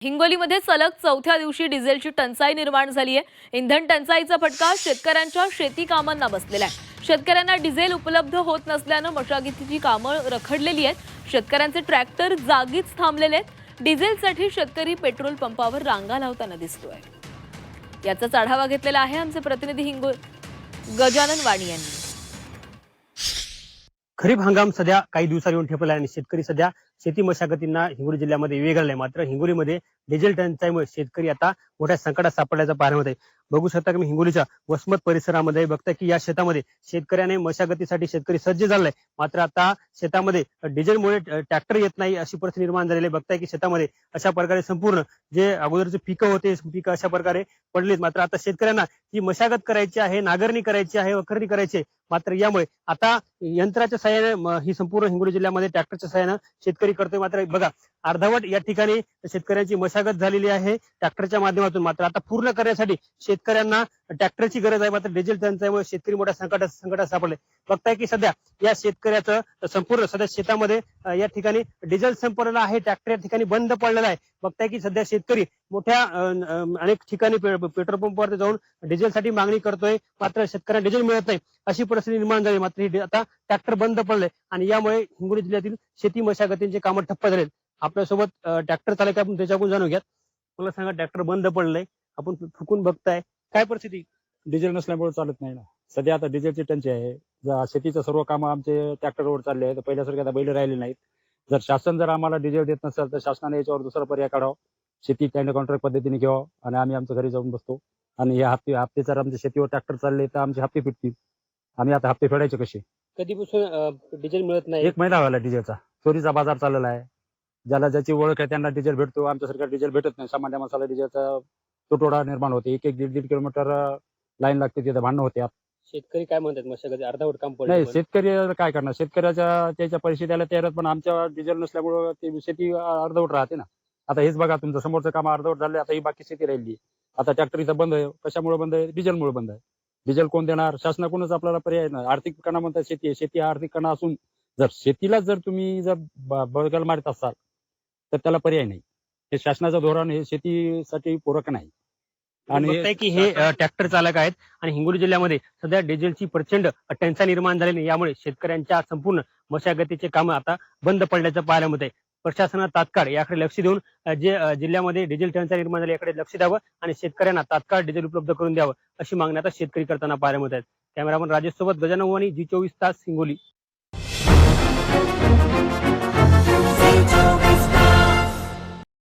हिंगोलीमध्ये सलग चौथ्या दिवशी डिझेलची टंचाई निर्माण झाली आहे। इंधन टंचाईचा फटका शेतकऱ्यांच्या शेती कामांना बसलेला आहे। शेतकऱ्यांना डिझेल उपलब्ध होत नसल्यानं मशागतीची कामं रखडलेली आहेत। शेतकऱ्यांचे ट्रॅक्टर जागीच थांबलेले आहेत। डिझेलसाठी शेतकरी पेट्रोल पंपावर रांगा लावताना दिसतोय। याचाच आढावा घेतलेला आहे आमचे प्रतिनिधी गजानन वाणी यांनी। खरीप हंगाम सध्या काही दिवसांनी येऊन ठेपला आहे आणि शेतकरी सध्या शेती मशागतींना हिंगोली जिल्ह्यामध्ये वेग आलाय। मात्र हिंगोलीमध्ये डिझेल टंचाईमुळे शेतकरी आता मोठ्या संकटात सापडल्याचं पाहायला मिळत आहे। बघू शकता की मी हिंगोलीच्या वसमत परिसरामध्ये बघता की या शेतामध्ये शेतकऱ्याने मशागतीसाठी शेतकरी सज्ज झालाय। मात्र आता शेतामध्ये डिझेलमुळे ट्रॅक्टर येत नाही अशी परिस्थिती निर्माण झालेली आहे। बघताय की शेतामध्ये अशा प्रकारे संपूर्ण जे अगोदरचे पिकं होते पिकं अशा प्रकारे पडलीत। मात्र आता शेतकऱ्यांना ही मशागत करायची आहे, नांगरणी करायची आहे, वखरणी करायची आहे। मात्र यामुळे आता यंत्राच्या सहाय्याने ही संपूर्ण हिंगोली जिल्ह्यामध्ये ट्रॅक्टरच्या सहाय्याने शेतकरी करतोय। मात्र बघा अर्धवट या ठिकाणी शेतकऱ्यांची मशागत झालेली आहे ट्रॅक्टरच्या माध्यमातून। मात्र आता पूर्ण करण्यासाठी शेतकऱ्यांना ट्रॅक्टरची गरज आहे। मात्र डिझेल टंचाईमुळे शेतकरी मोठ्या संकटात सापडले। बघताय की सध्या या शेतकऱ्याचं संपूर्ण सध्या शेतामध्ये या ठिकाणी डिझेल संपलेला आहे, ट्रॅक्टर या ठिकाणी बंद पडलेला आहे। बघताय की सध्या शेतकरी मोठ्या अनेक ठिकाणी पेट्रोल पंपावर जाऊन डिझेलसाठी मागणी करतोय। मात्र शेतकऱ्यांना डिझेल मिळत नाही अशी परिस्थिती निर्माण झाली। मात्र आता ट्रॅक्टर बंद पडले आणि यामुळे हिंगोली जिल्ह्यातील शेती मशागतींचे कामं ठप्प झालेत। आपल्यासोबत ट्रॅक्टर चालक आपण त्याच्याकडून जाणून घ्या। मला सांगा ट्रॅक्टर बंद पडलंय, आपण फुकून बघताय, काय परिस्थिती? डिझेल नसल्यामुळे चालत नाही ना। सध्या आता डिझेलची टंचाई आहे। शेतीचं सर्व कामं आमचे ट्रॅक्टरवर चालले आहेत। पहिल्यासारखे आता बैल राहिले नाहीत। शासन आम्हाला डिझेल देत नसेल तर शासनाने याच्यावर दुसरा पर्याय काढावा। शेती टेंडर कॉन्ट्रॅक्ट पद्धतीने घ्यावं आणि आम्ही आमच्या घरी जाऊन बसतो आणि हे हप्ते जर आमच्या शेतीवर ट्रॅक्टर चालले तर आमचे हप्ते फिटतील। आम्ही आता हप्ते फेडायचे कसे? कधीपासून डिझेल मिळत नाही? 1 महिना व्हायला डिझेलचा चोरीचा बाजार चाललेला आहे। ज्याची ओळख आहे त्यांना डिझेल भेटतो, आमच्यासारखा डिझेल भेटत नाही। सामान्य माणसाला डिझेलचा तुटवडा निर्माण होते। 1-1, 1.5 किलोमीटर लाईन लागते, तिथे भांडणं होते। शेतकरी काय म्हणतात मशागती अर्धवट काम नाही, पडलं? शेतकरी काय करणार? त्याच्या पैसे द्यायला तयार आहेत, पण आमच्या डिझेल नसल्यामुळं ती शेती अर्धवट राहते ना। आता हेच बघा तुमचं समोरचं काम अर्धवट झाले, आता ही बाकी शेती राहिली। आता ट्रॅक्टर इथं बंद आहे, कशामुळे बंद आहे? डिझेलमुळे बंद आहे। डिझेल कोण देणार? शासनाकडूनच आपल्याला पर्याय नाही। आर्थिक कणा म्हणतात शेती आहे, शेती हा आर्थिक कणा असून शेतीला तुम्ही बळगल मारत असाल तर त्याला पर्याय नाही। हे शासनाचं धोरण हे शेतीसाठी पूरक नाही। आणि बघताय की हे ट्रॅक्टर चालक आहेत आणि हिंगोली जिल्ह्यामध्ये सध्या डिझेलची प्रचंड टंचाई निर्माण झालेली, यामुळे शेतकऱ्यांच्या संपूर्ण मशागतीचे कामं आता बंद पडल्याचं पाहायला मिळत आहे। प्रशासनानं तात्काळ याकडे लक्ष देऊन जे जिल्ह्यामध्ये डिझेल टंचाई निर्माण झाली याकडे लक्ष द्यावं आणि शेतकऱ्यांना तात्काळ डिझेल उपलब्ध करून द्यावं अशी मागणी आता शेतकरी करताना पाहायला मिळत आहेत। कॅमेरामन राजेश सोबत गजानन वाणी, G24 तास, हिंगोली।